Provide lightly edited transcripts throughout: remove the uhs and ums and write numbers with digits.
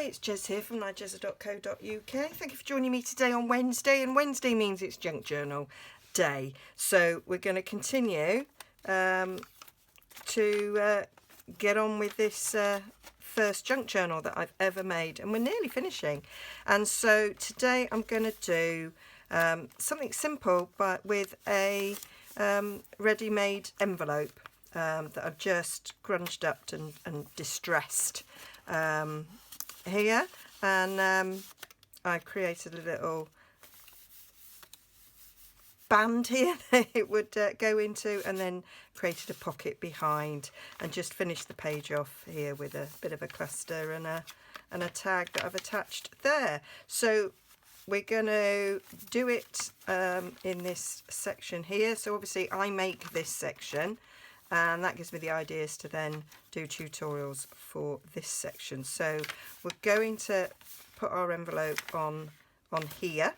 Hi, it's Jez here from Nigezza.co.uk. Thank you for joining me today on Wednesday, and Wednesday means it's Junk Journal Day. So we're going to continue to get on with this first junk journal that I've ever made, and we're nearly finishing. And so today I'm going to do something simple, but with a ready-made envelope that I've just grunged up and distressed here, and I created a little band here that it would go into, and then created a pocket behind, and just finished the page off here with a bit of a cluster and a tag that I've attached there. So we're going to do it in this section here. So obviously I make this section, and that gives me the ideas to then do tutorials for this section. So we're going to put our envelope on here,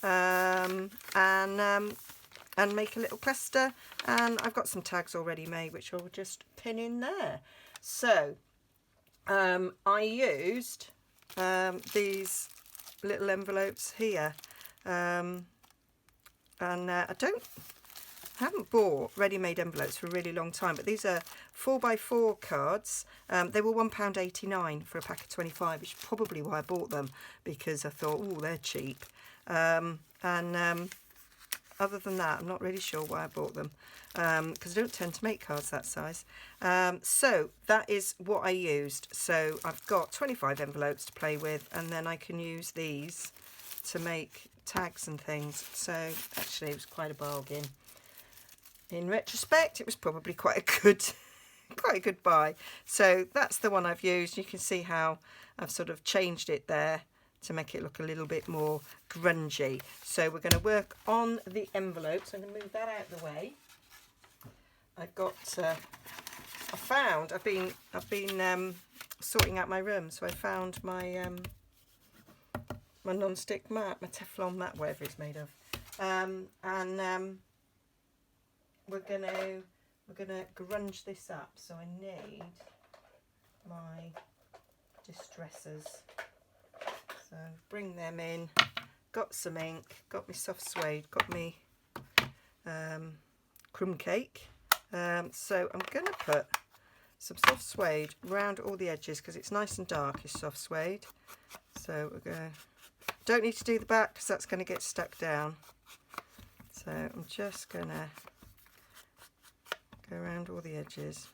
and make a little cluster, and I've got some tags already made which I'll just pin in there. So I used these little envelopes here, and I haven't bought ready-made envelopes for a really long time, but these are 4x4 cards. They were £1.89 for a pack of 25, which is probably why I bought them, because I thought, oh, they're cheap. Other than that, I'm not really sure why I bought them, because I don't tend to make cards that size. So that is what I used. So I've got 25 envelopes to play with, and then I can use these to make tags and things. So actually it was quite a bargain. In retrospect, it was probably quite a good buy. So that's the one I've used. You can see how I've sort of changed it there to make it look a little bit more grungy. So we're going to work on the envelopes. I'm going to move that out of the way. I've been sorting out my room, so I found my my non-stick mat, my Teflon mat, whatever it's made of, we're gonna grunge this up. So I need my distressers. So bring them in. Got some ink. Got my soft suede. Got me crumb cake. So I'm gonna put some soft suede around all the edges because it's nice and dark. Is soft suede. So we're gonna. Don't need to do the back because that's going to get stuck down. So I'm just gonna go around all the edges.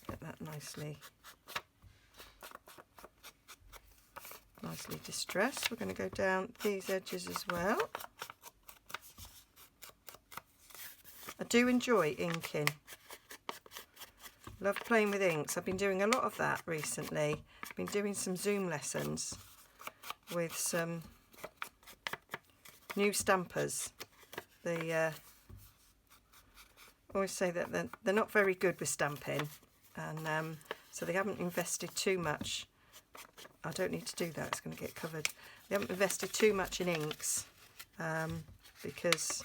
Get that nicely distressed. We're going to go down these edges as well. I do enjoy inking. Love playing with inks. I've been doing a lot of that recently. I've been doing some Zoom lessons with some new stampers. They always say that they're not very good with stamping, and so they haven't invested too much. I don't need to do that, it's going to get covered. They haven't invested too much in inks because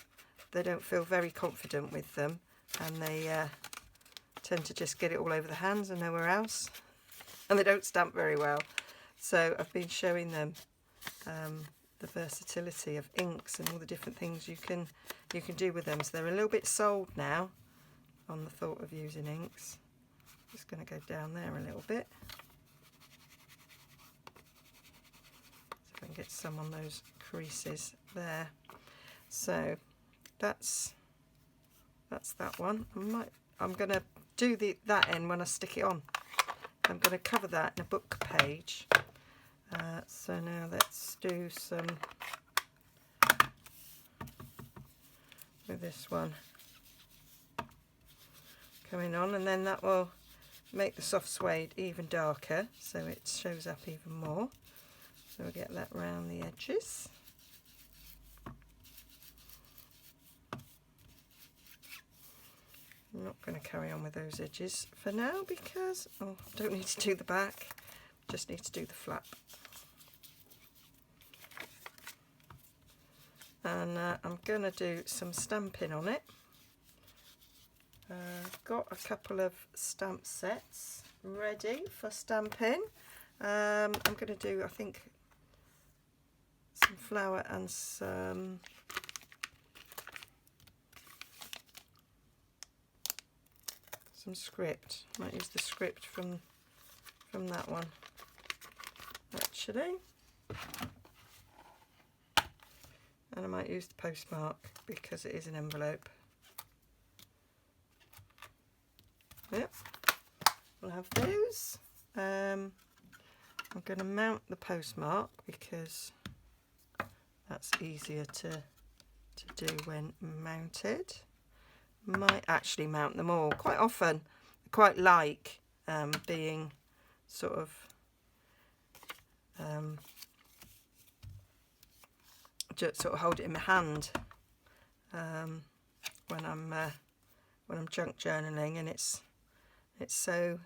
they don't feel very confident with them, and they tend to just get it all over the hands and nowhere else, and they don't stamp very well. So I've been showing them the versatility of inks and all the different things you can do with them. So they're a little bit sold now on the thought of using inks. Just going to go down there a little bit. See if I can get some on those creases there. So that's that one. I'm going to do that end when I stick it on. I'm going to cover that in a book page. So now let's do some with this one coming on, and then that will make the soft suede even darker, so it shows up even more. So we'll get that round the edges. I'm not going to carry on with those edges for now because I don't need to do the back, just need to do the flap. And I'm going to do some stamping on it. I've got a couple of stamp sets ready for stamping. I'm going to do, I think, some flower and some script. Might use the script from that one actually, and I might use the postmark because it is an envelope. Yep, we'll have those. I'm going to mount the postmark because that's easier to do when mounted. Might actually mount them all. Quite often I quite like being sort of just sort of hold it in my hand when I'm junk journaling, and it's so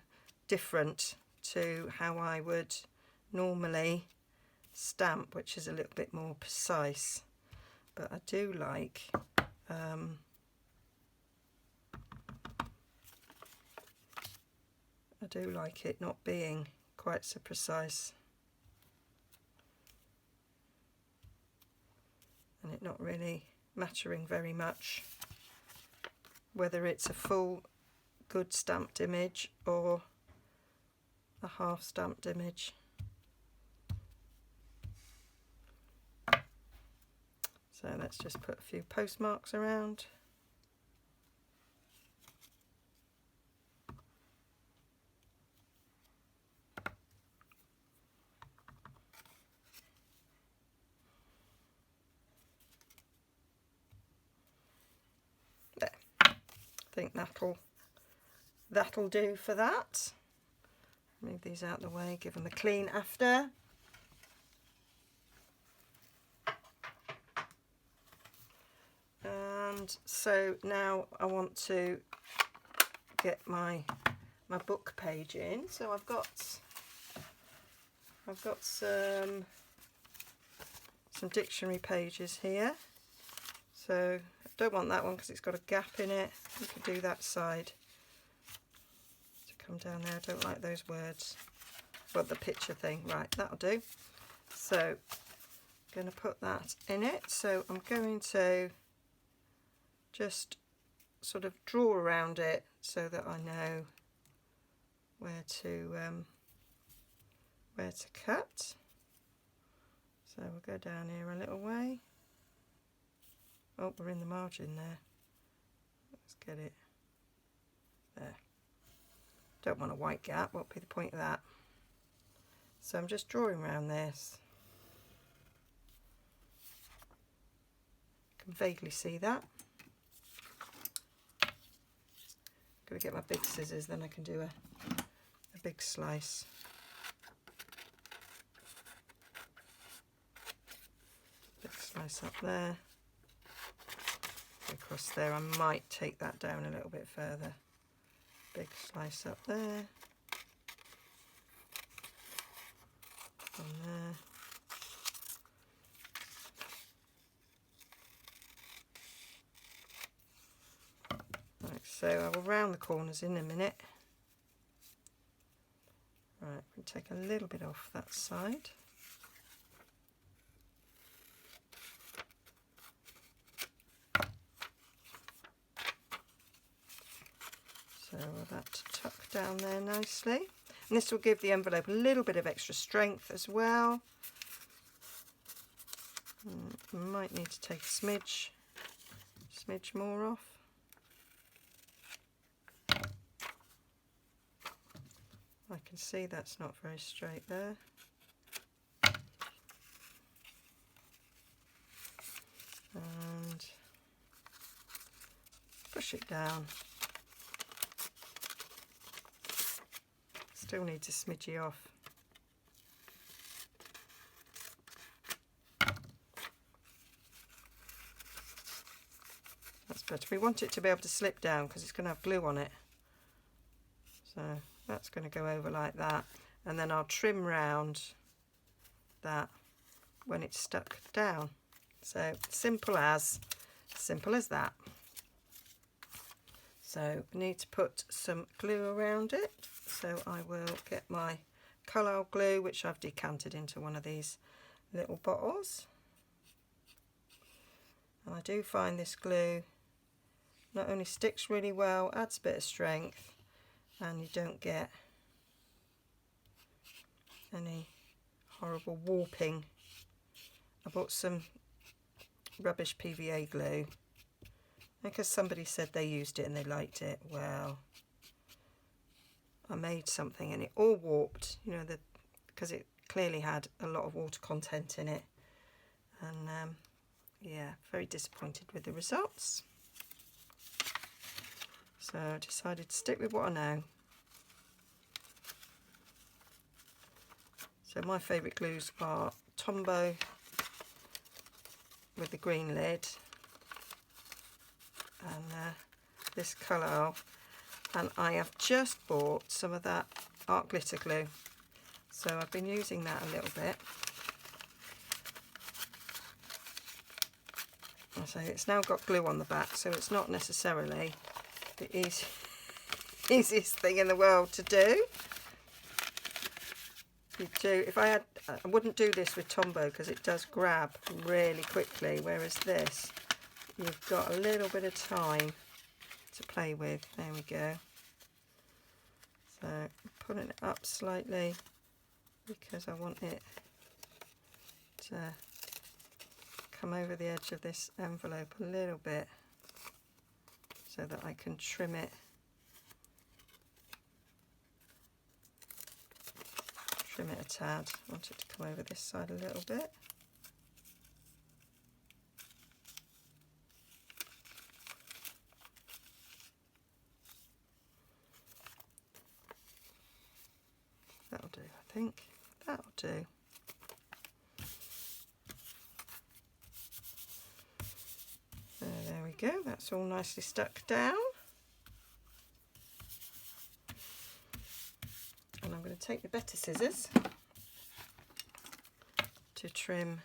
different to how I would normally stamp, which is a little bit more precise. But I do like it not being quite so precise, and it not really mattering very much whether it's a full good stamped image or a half stamped image. So let's just put a few postmarks around. There. I think that'll do for that. Move these out of the way, give them a clean after. And so now I want to get my book page in. So I've got some dictionary pages here. So I don't want that one because it's got a gap in it. You can do that side to come down there. I don't like those words. Well, the picture thing. Right, that'll do. So I'm going to put that in it. So I'm going to just sort of draw around it so that I know where to cut. So we'll go down here a little way. Oh, we're in the margin there. Let's get it there. Don't want a white gap. What would be the point of that? So I'm just drawing around this. You can vaguely see that. Gotta get my big scissors, then I can do a big slice. Big slice up there. Go across there. I might take that down a little bit further. Big slice up there. On there. So I will round the corners in a minute. Right, we'll take a little bit off that side. So that tuck down there nicely. And this will give the envelope a little bit of extra strength as well. Might need to take a smidge more off. I can see that's not very straight there. And push it down. Still needs a smidgy off. That's better. We want it to be able to slip down because it's going to have glue on it. So that's going to go over like that, and then I'll trim round that when it's stuck down. So simple as that. So I need to put some glue around it. So I will get my Collall glue, which I've decanted into one of these little bottles. And I do find this glue not only sticks really well, adds a bit of strength, and you don't get any horrible warping. I bought some rubbish PVA glue because somebody said they used it and they liked it. Well, I made something and it all warped, you know, because it clearly had a lot of water content in it, and yeah, very disappointed with the results. So I decided to stick with what I know. So my favourite glues are Tombow with the green lid, and this Collall, and I have just bought some of that art glitter glue, so I've been using that a little bit. So it's now got glue on the back, so it's not necessarily the easiest thing in the world to do. I wouldn't do this with Tombow because it does grab really quickly, whereas this, you've got a little bit of time to play with. There we go. So I'm putting it up slightly because I want it to come over the edge of this envelope a little bit so that I can trim it. Trim it a tad. I want it to come over this side a little bit. That'll do, I think. That'll do. There we go. That's all nicely stuck down. And I'm going to take the better scissors to trim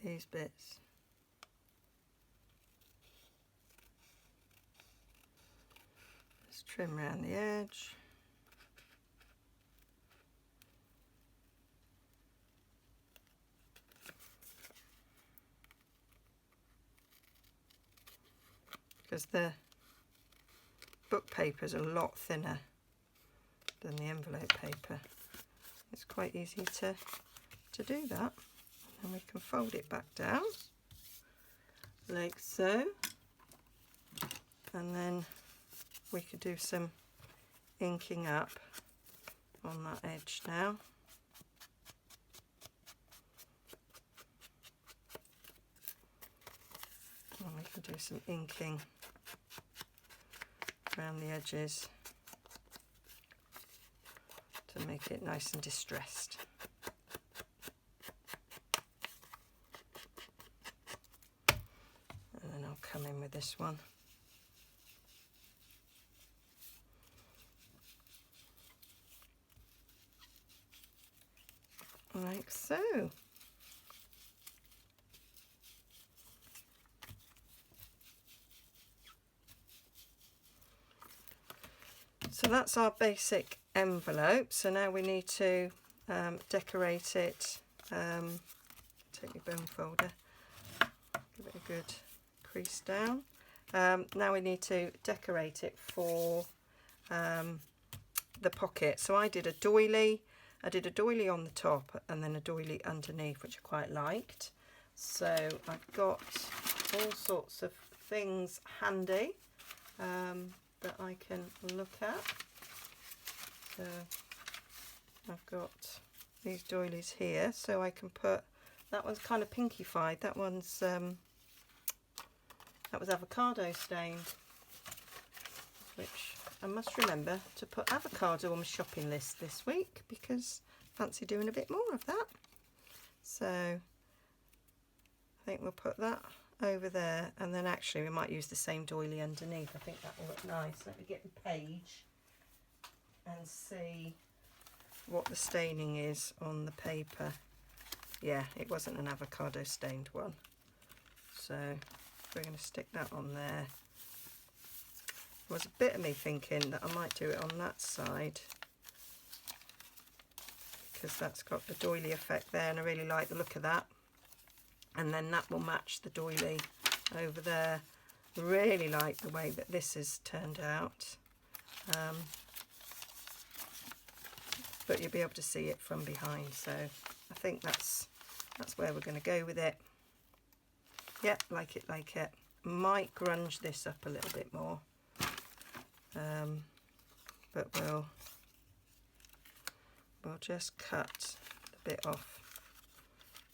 these bits. Just trim around the edge. Because the book paper is a lot thinner than the envelope paper. It's quite easy to do that. And we can fold it back down like so, and then we could do some inking up on that edge now. And we can do some inking around the edges to make it nice and distressed. And then I'll come in with this one. Like so. So that's our basic envelope. So now we need to decorate it. Take your bone folder, give it a good crease down. Now we need to decorate it for the pocket. So I did a doily. I did a doily on the top and then a doily underneath, which I quite liked. So I've got all sorts of things handy that I can look at. So I've got these doilies here, so I can put, that one's kind of pinkified, that one's that was avocado stained, which I must remember to put avocado on my shopping list this week because I fancy doing a bit more of that. So I think we'll put that over there, and then actually we might use the same doily underneath. I think that will look nice. Let me get the page and see what the staining is on the paper. Yeah, it wasn't an avocado stained one. So we're going to stick that on there. There was a bit of me thinking that I might do it on that side, because that's got the doily effect there and I really like the look of that. And then that will match the doily over there. Really like the way that this has turned out. But you'll be able to see it from behind, so I think that's where we're going to go with it. Yep, like it, like it. Might grunge this up a little bit more, but we'll just cut the bit off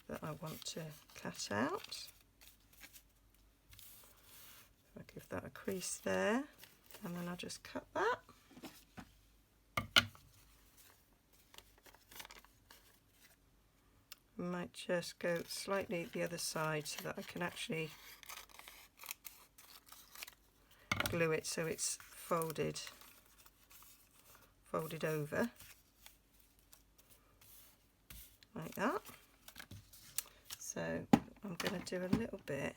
that I want to cut out. I'll give that a crease there, and then I'll just cut that. Might just go slightly the other side so that I can actually glue it so it's folded over like that. So I'm going to do a little bit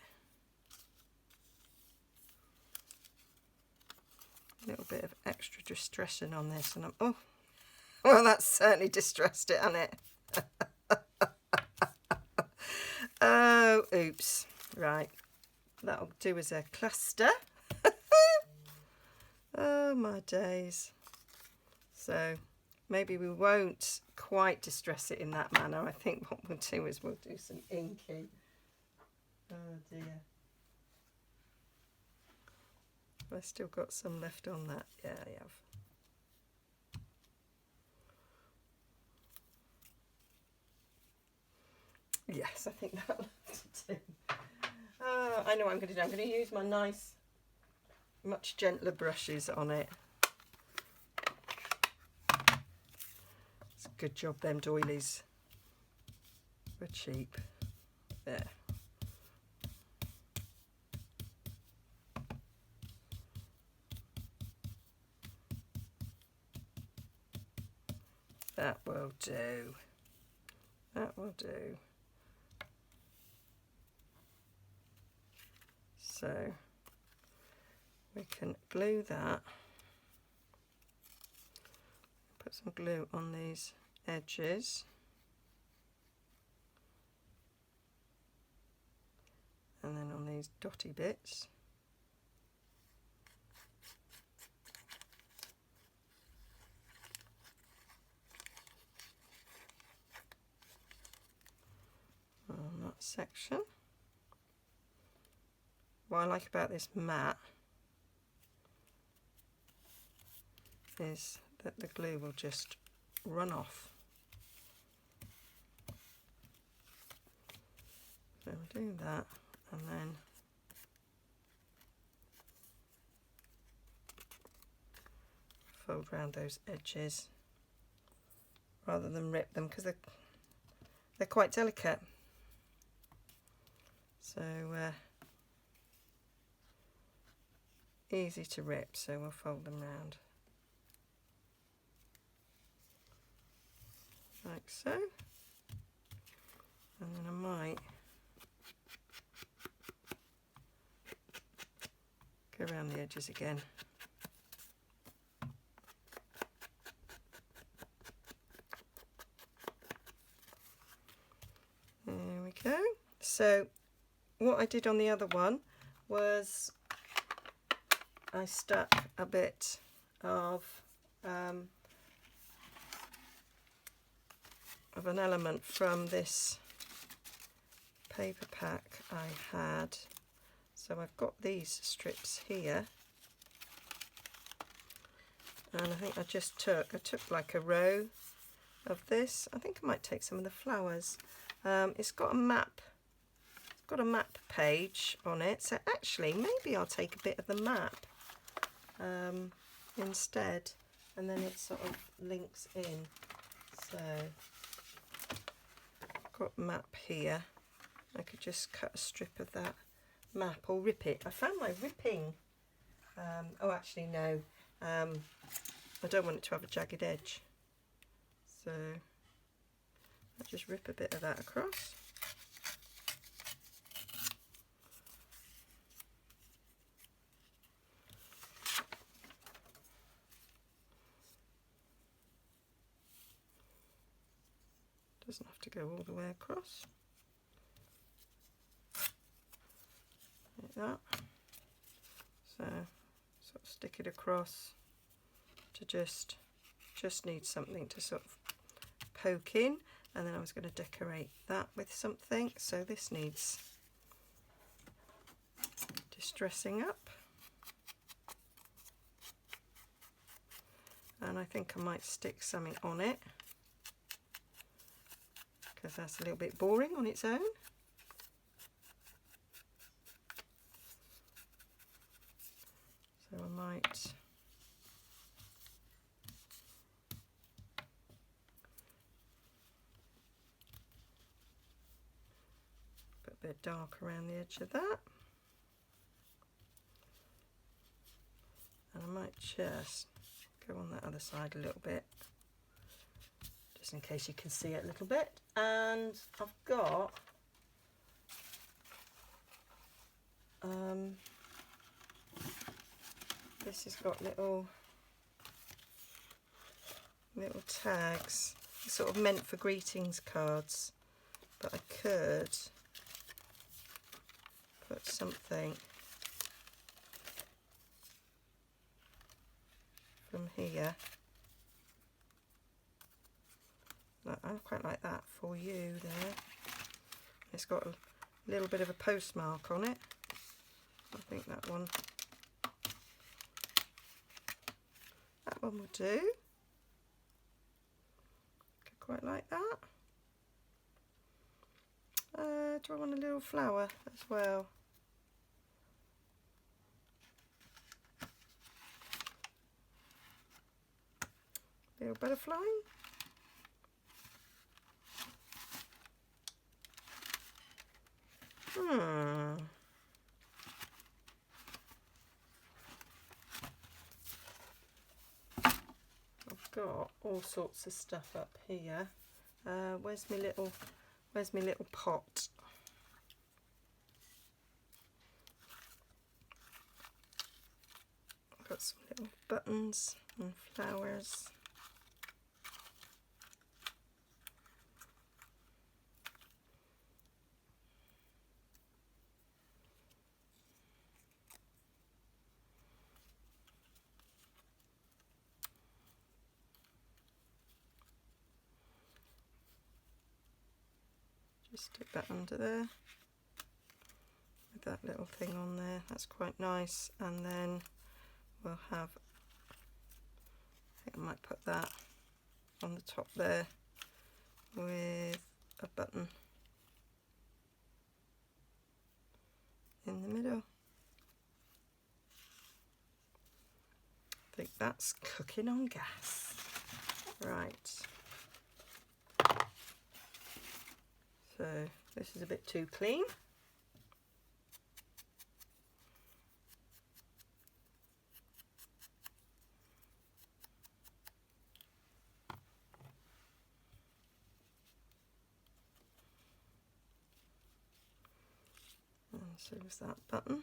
of extra distressing on this, and oh well, that's certainly distressed it, hasn't it? Oh, oops. Right, that'll do as a cluster. Oh my days. So maybe we won't quite distress it in that manner. I think what we'll do is we'll do some inking. Oh dear. I've still got some left on that. Yeah, I have. Yes, I think that'll have to do. I know what I'm going to do. I'm going to use my nice, much gentler brushes on it. It's a good job them doilies were cheap. There. That will do. That will do. So we can glue that. Put some glue on these edges. And then on these dotty bits. On that section. What I like about this mat is that the glue will just run off. So we'll do that, and then fold round those edges rather than rip them, because they're quite delicate. So easy to rip, so we'll fold them round like so, and then I might go around the edges again. There we go. So what I did on the other one was I stuck a bit of an element from this paper pack I had. So I've got these strips here, and I think I took like a row of this. I think I might take some of the flowers. It's got a map. It's got a map page on it. So actually, maybe I'll take a bit of the map instead, and then it sort of links in. So I've got map here. I could just cut a strip of that map or rip it. I found my ripping. Oh, actually no. I don't want it to have a jagged edge. So I'll just rip a bit of that across. Doesn't have to go all the way across. Like that. So sort of stick it across to just need something to sort of poke in, and then I was going to decorate that with something. So this needs distressing up, and I think I might stick something on it because that's a little bit boring on its own. So I might put a bit dark around the edge of that. And I might just go on that other side a little bit, just in case you can see it a little bit. And I've got this has got little tags, sort of meant for greetings cards, but I could put something from here. I quite like that, for you there. It's got a little bit of a postmark on it. I think that one will do. Quite like that. Do I want a little flower as well? Little butterfly. I've got all sorts of stuff up here. Where's my little pot? I've got some little buttons and flowers. Just stick that under there with that little thing on there. That's quite nice. And then we'll have, I think I might put that on the top there with a button in the middle. I think that's cooking on gas. Right. So this is a bit too clean. And so is that button.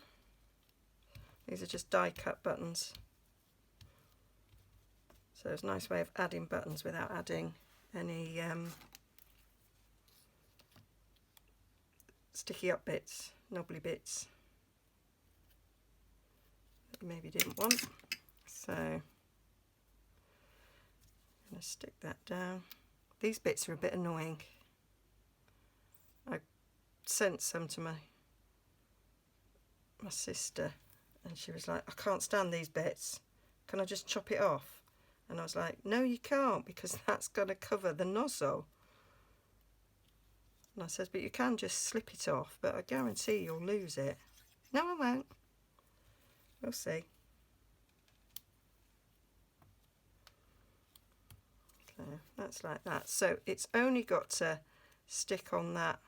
These are just die cut buttons. So it's a nice way of adding buttons without adding any sticky up bits, knobbly bits that you maybe didn't want. So I'm going to stick that down. These bits are a bit annoying. I sent some to my sister and she was like, I can't stand these bits. Can I just chop it off? And I was like, no you can't, because that's going to cover the nozzle. And I said, but you can just slip it off, but I guarantee you'll lose it. No, I won't. We'll see. So that's like that. So it's only got to stick on that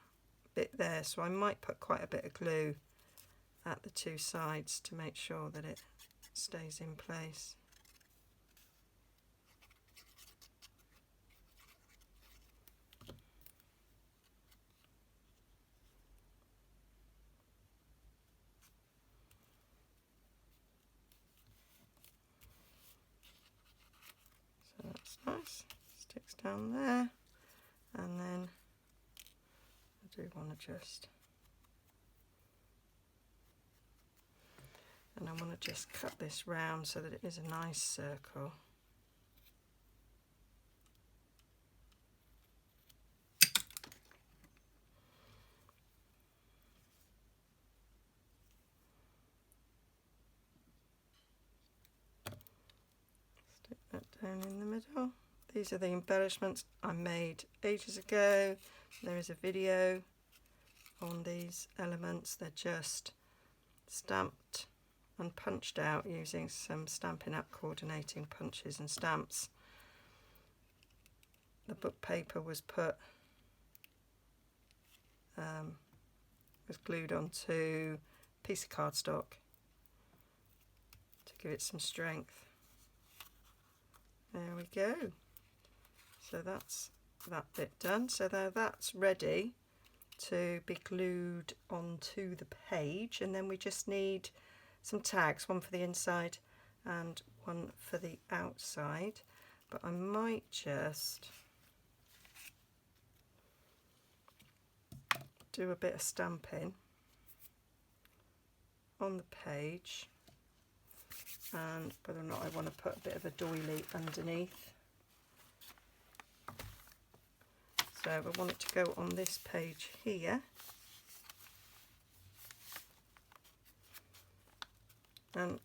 bit there, so I might put quite a bit of glue at the two sides to make sure that it stays in place. So that's nice, sticks down there, and then I do want to just cut this round so that it is a nice circle. Stick that down in the middle. These are the embellishments I made ages ago. There is a video on these elements. They're just stamped and punched out using some Stampin' Up! Coordinating punches and stamps. The book paper was glued onto a piece of cardstock to give it some strength. There we go. So that's that bit done. So now that's ready to be glued onto the page, and then we just need some tags, one for the inside and one for the outside. But I might just do a bit of stamping on the page, and whether or not I want to put a bit of a doily underneath. So I want it to go on this page here, and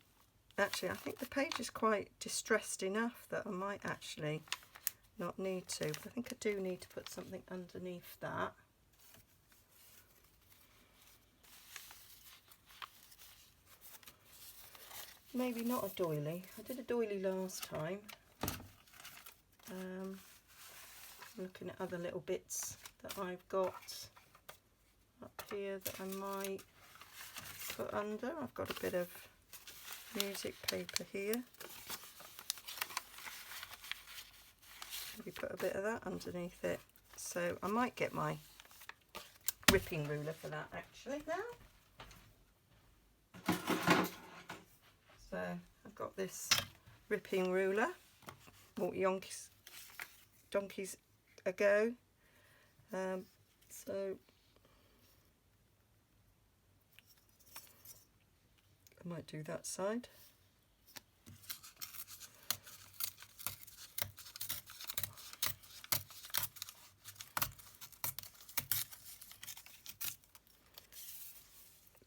actually I think the page is quite distressed enough that I might actually not need to, but I think I do need to put something underneath that. Maybe not a doily. I did a doily last time. Looking at other little bits that I've got up here that I might put under. I've got a bit of music paper here. Maybe put a bit of that underneath it. So I might get my ripping ruler for that actually now. So I've got this ripping ruler, bought donkeys ago. So I might do that side.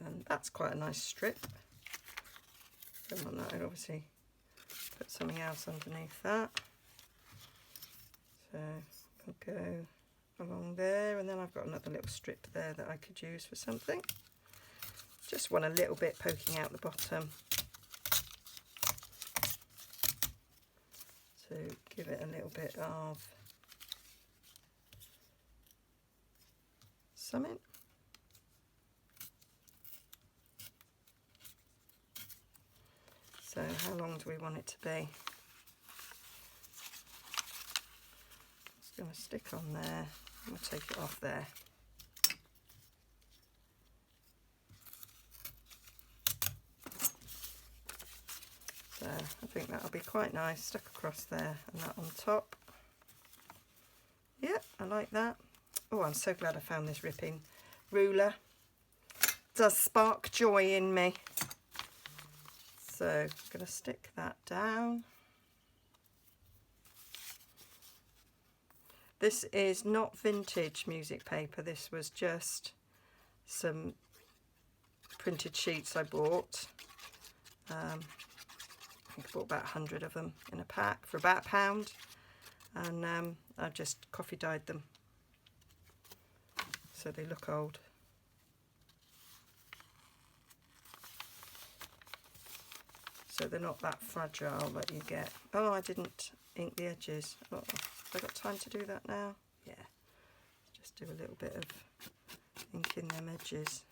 And that's quite a nice strip. Don't want that. I'd obviously put something else underneath that. So I'll go along there, and then I've got another little strip there that I could use for something. Just want a little bit poking out the bottom to give it a little bit of something. So how long do we want it to be? It's going to stick on there. I'm going to take it off there. So I think that'll be quite nice, stuck across there, and that on top. Yep, I like that. Oh, I'm so glad I found this ripping ruler. It does spark joy in me. So I'm going to stick that down. This is not vintage music paper. This was just some printed sheets I bought. I think I bought about 100 of them in a pack for about £1, and I've just coffee dyed them so they look old. So they're not that fragile that you get. Oh, I didn't ink the edges. Oh, have I got time to do that now? Yeah. Just do a little bit of inking them edges.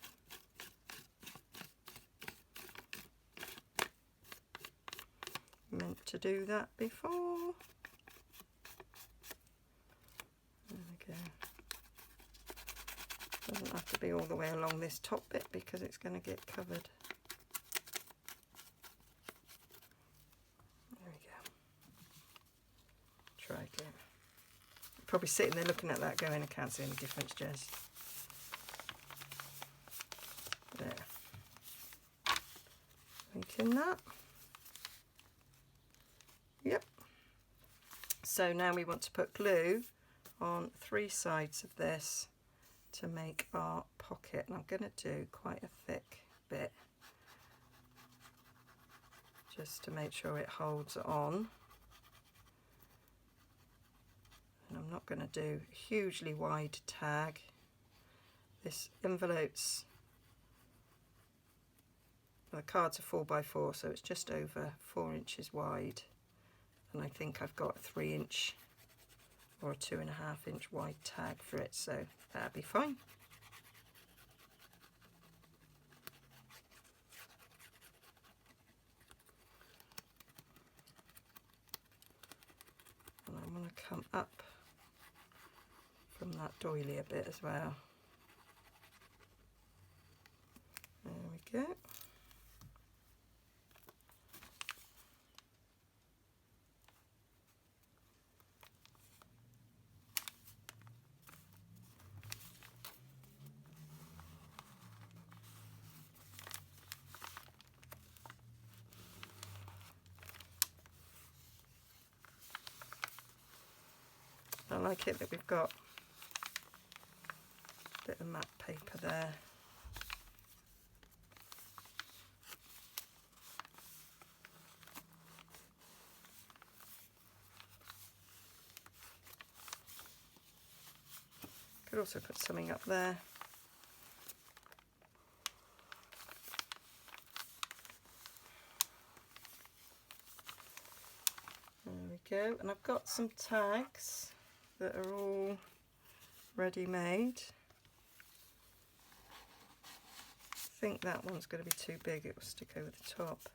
Meant to do that before. There we go. Doesn't have to be all the way along this top bit because it's going to get covered. There we go. Try again. Probably sitting there looking at that going, I can't see any difference, Jez. There. Thinking that. Yep. So now we want to put glue on 3 sides of this to make our pocket, and I'm going to do quite a thick bit just to make sure it holds on. And I'm not going to do a hugely wide tag. This envelope's, well, the cards are 4x4, so it's just over 4 inches wide, and I think I've got a 3 inch or a 2.5 inch wide tag for it, so that'll be fine. And I want to come up from that doily a bit as well. There we go. I like it that we've got a bit of matte paper there. Could also put something up there. There we go, and I've got some tags that are all ready made. I think that one's going to be too big, it will stick over the top.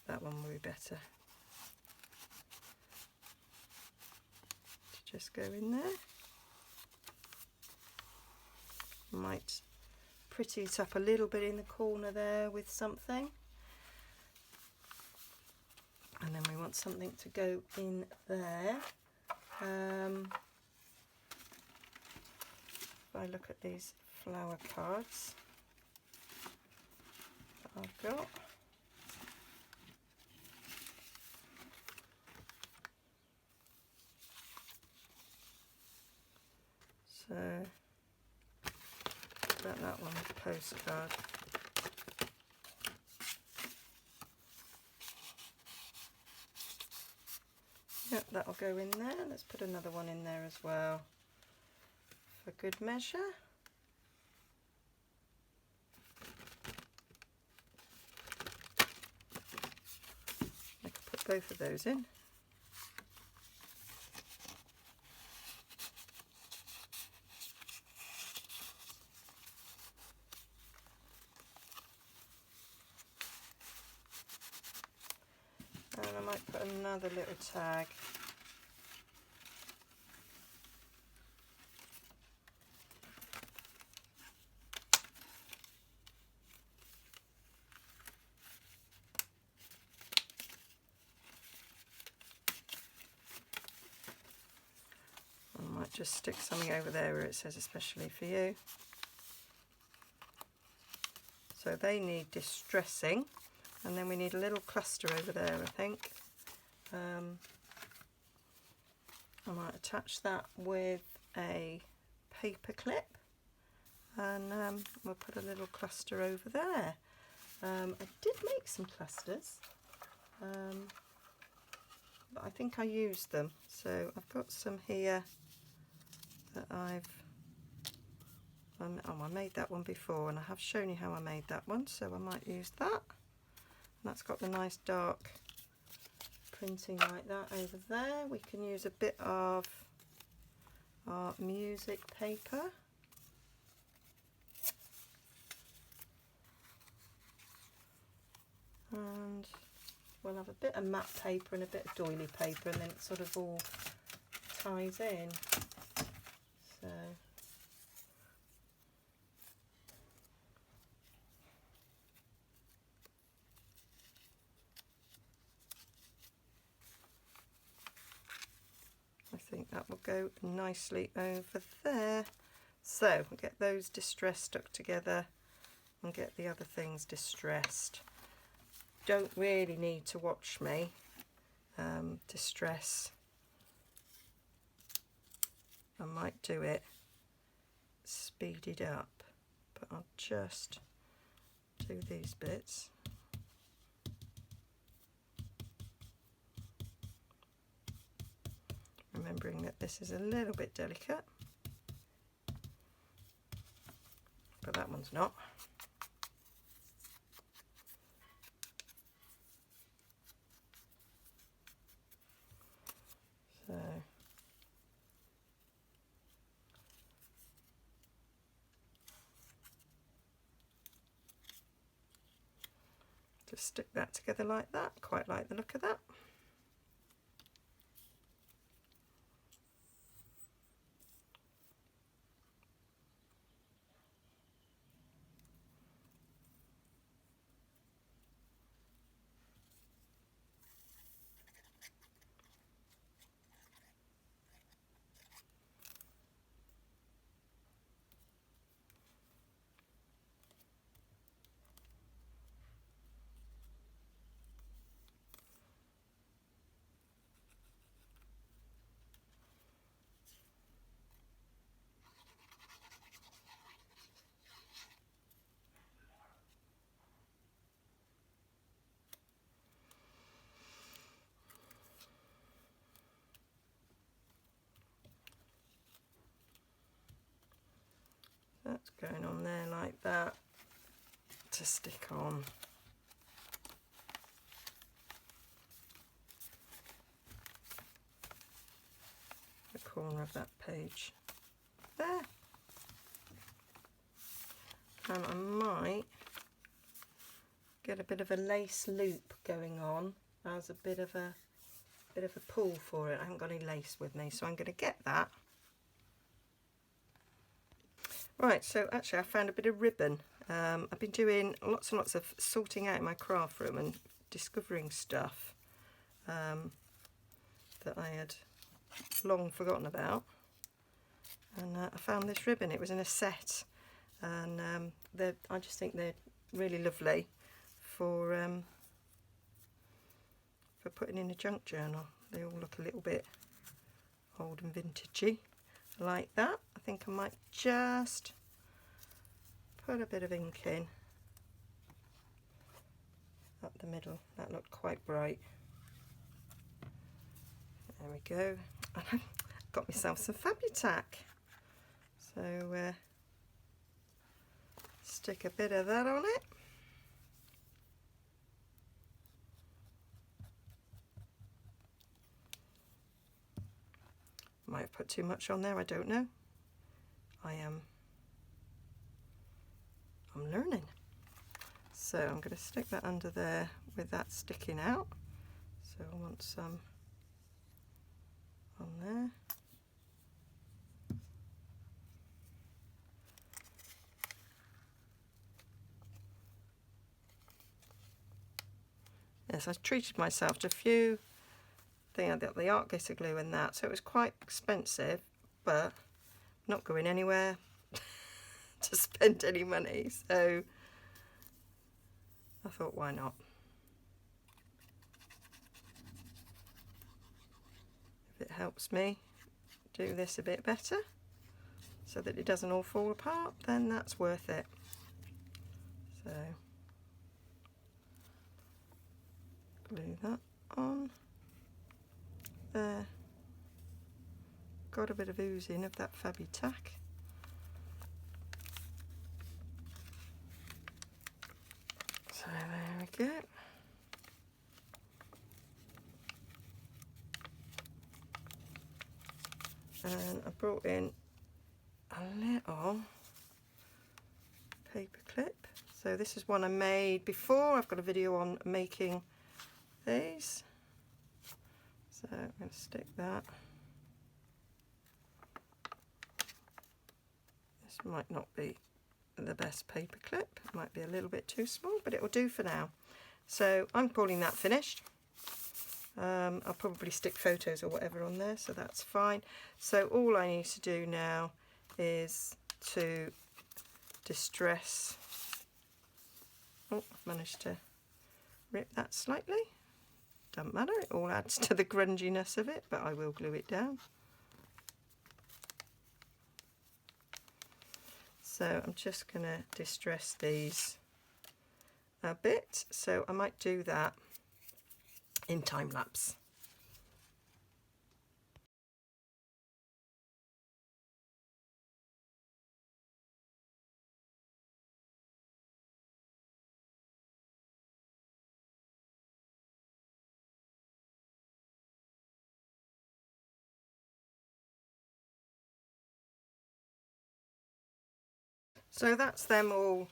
That one will be better. Just go in there. Might pretty it up a little bit in the corner there with something. And then we want something to go in there. If I look at these flower cards that I've got, so that one is postcard. Yep, that'll go in there. Let's put another one in there as well for good measure. I could put both of those in. And I might put another little tag. I might just stick something over there where it says especially for you. So they need distressing. And then we need a little cluster over there, I think. I might attach that with a paper clip, and we'll put a little cluster over there. I did make some clusters, but I think I used them. So I've got some here that I made that one before, and I have shown you how I made that one, so I might use that. That's got the nice dark printing like that over there. We can use a bit of our music paper. And we'll have a bit of matte paper and a bit of doily paper, and then it sort of all ties in. So I think that will go nicely over there. So we'll get those distressed stuck together and get the other things distressed. Don't really need to watch me distress. I might do it speeded up, but I'll just do these bits. Remembering that this is a little bit delicate, but that one's not. So just stick that together like that. Quite like the look of that. That's going on there like that to stick on. The corner of that page there. And I might get a bit of a lace loop going on as a bit of a pull for it. I haven't got any lace with me, so I'm going to get that. Right, so actually I found a bit of ribbon. I've been doing lots and lots of sorting out in my craft room and discovering stuff that I had long forgotten about. And I found this ribbon. It was in a set, and I just think they're really lovely for putting in a junk journal. They all look a little bit old and vintagey like that. I think I might just put a bit of ink in up the middle. That looked quite bright. There we go. And I've got myself some Fabutac. So stick a bit of that on it. Might have put too much on there, I don't know. I'm learning. So I'm going to stick that under there with that sticking out. So I want some on there. Yes, I treated myself to a few things. I got the art glitter glue and that, so it was quite expensive, but not going anywhere to spend any money, so I thought, why not? If it helps me do this a bit better so that it doesn't all fall apart, then that's worth it. So glue that on there. Got a bit of oozing of that Fabutac. So there we go. And I brought in a little paper clip. So this is one I made before. I've got a video on making these. So I'm going to stick that. This might not be the best paper clip. It might be a little bit too small, but it will do for now. So I'm calling that finished. I'll probably stick photos or whatever on there, so that's fine. So all I need to do now is to distress. Oh, I've managed to rip that slightly. Doesn't matter, it all adds to the grunginess of it, but I will glue it down. So I'm just going to distress these a bit, so I might do that in time lapse. So that's them all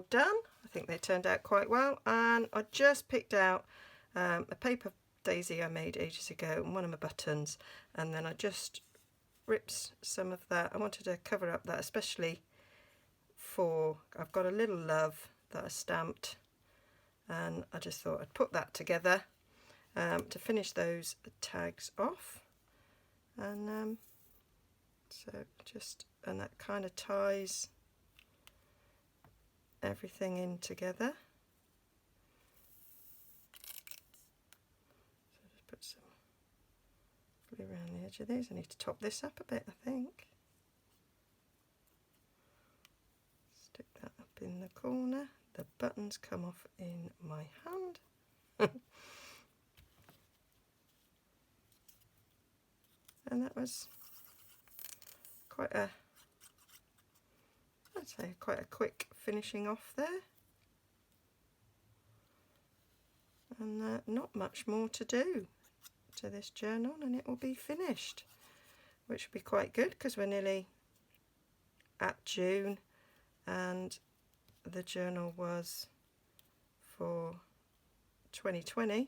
done. I think they turned out quite well, and I just picked out a paper daisy I made ages ago and one of my buttons, and then I just ripped some of that. I wanted to cover up that, especially for, I've got a little love that I stamped, and I just thought I'd put that together to finish those tags off. And and that kind of ties everything in together. So just put some glue around the edge of these. I need to top this up a bit, I think. Stick that up in the corner. The buttons come off in my hand. And that was quite a, I'd say quite a quick finishing off there. And not much more to do to this journal, and it will be finished, which will be quite good because we're nearly at June, and the journal was for 2020.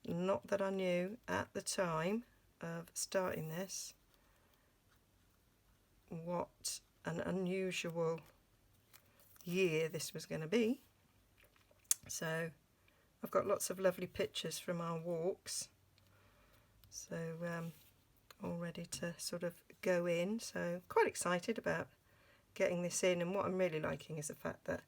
Not that I knew at the time of starting this what an unusual year this was going to be. So I've got lots of lovely pictures from our walks, so all ready to sort of go in. So quite excited about getting this in, and what I'm really liking is the fact that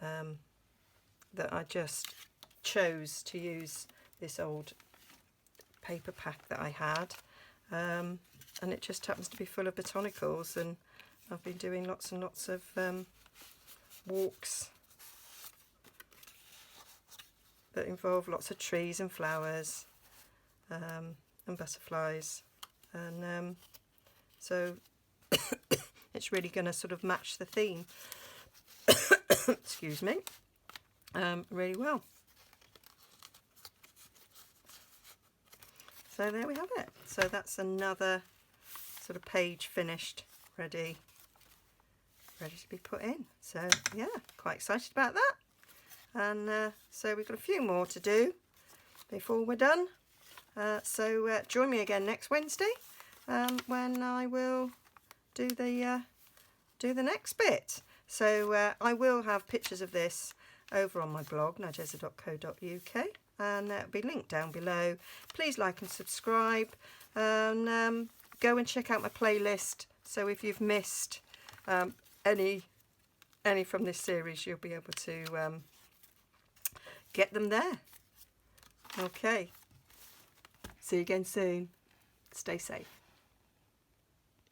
that I just chose to use this old paper pack that I had, and it just happens to be full of botanicals, and I've been doing lots and lots of walks that involve lots of trees and flowers and butterflies, and so it's really going to sort of match the theme excuse me, really well. So there we have it. So that's another sort of page finished, ready to be put in. So yeah, quite excited about that. And so we've got a few more to do before we're done. So join me again next Wednesday when I will do the next bit. So I will have pictures of this over on my blog, nigezza.co.uk, and that'll be linked down below. Please like and subscribe, and go and check out my playlist. So if you've missed any from this series, you'll be able to get them there. Okay, see you again soon. Stay safe.